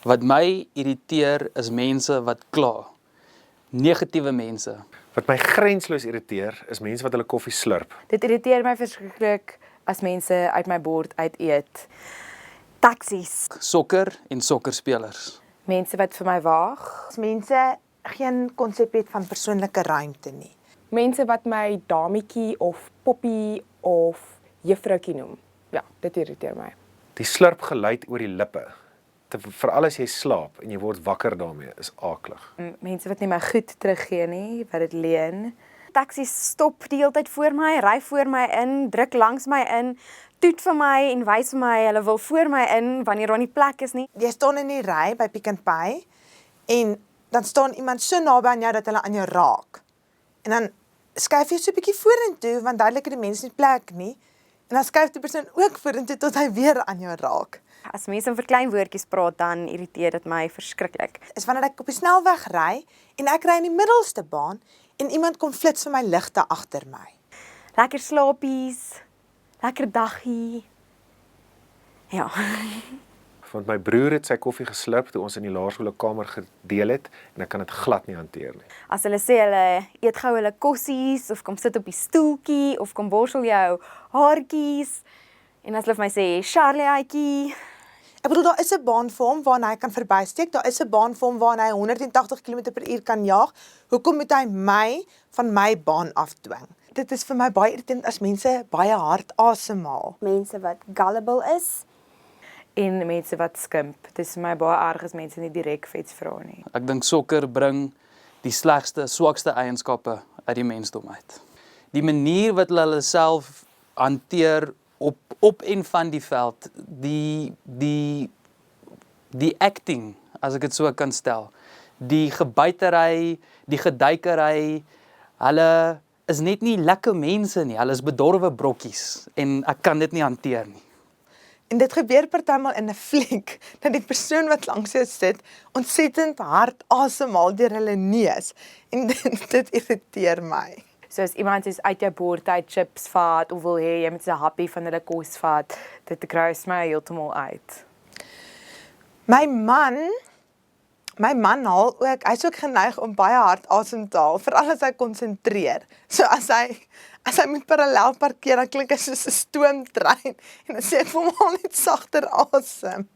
Wat my irriteer is mense wat kla. Negatiewe mense. Wat my grensloos irriteer, is mense wat hulle koffie slurp. Dit irriteer my verskriklik as mense uit my bord uit eet. Taksies. Sokker en sokkerspelers. Mense wat vir my waag. As mense geen konsep het van persoonlike ruimte nie. Mense wat my dametjie of poppie of juffroukie noem. Ja, dit irriteer my. Die slurpgeluid oor die lippe, veral as jy slaap en jy word wakker daarmee, is aaklig. Mense wat nie my goed teruggee nie, wat dit leen. Taksies stop die hele tyd voor my, ry voor my in, druk langs my in, toet vir my en wys vir my hulle wil voor my in wanneer daar nie plek is nie. Jy staan in die ry by Pick n Pay en dan staan iemand so naby aan jou dat hulle aan jou raak. En dan skuif jy so 'n bietjie vorentoe want duidelik het die mens nie plek nie. En dan skuif die persoon ook vorentoe tot hy weer aan jou raak. As mense in verklein woordjies praat, dan irriteer dit my verskriklik. Is wanneer ek op die snelweg ry en ek ry in die middelste baan en iemand kom flits vir my ligte agter my. Lekker slaapies, lekker daggie. Ja. Want my broer het sy koffie geslurp toe ons in die laerskoolkamer gedeel het en ek kan dit glad nie hanteer nie. As hulle sê hulle eet gou hulle kossies of kom sit op die stoeltjie of kom borsel jou haartjies en as hulle vir my sê Charlieetjie. Ek bedoel daar is 'n baan vir hom waarna hy kan verbysteek, daar is 'n baan vir hom waarna hy 180 km/h kan jaag. Hoekom moet hy my van my baan afdwing? Dit is vir my baie irritant as mense baie hard asemhaal. Mense wat gullible is. En mense wat skimp. Dit is vir my baie erg as mense nie direk vir iets vra nie. Ek dink sokker bring die slegste, swakste eienskappe uit die mensdom uit. Die manier wat hulle self hanteer op en van die veld, die acting, as ek dit so kan stel, die gebuitery, die geduikery, hulle is net nie lekker mense nie, hulle is bedorwe brokkies en ek kan dit nie hanteer nie. En dit gebeur partymal in 'n fliek, dat die persoon wat langs jou sit, ontsettend hard asemhaal deur hulle neus. En dit irriteer my. So as iemand soos uit jou bord uit chips vat of wil hê jy moet 'n happie van hulle kos vat, dit grous my heeltemal uit. My man haal ook, hy's ook geneig om baie hard asem te haal, veral as hy konsentreer. So as hy moet parallel parkeer, dan klink hy soos 'n stoomtrein en dan sê ek vir hom al net sagter asem.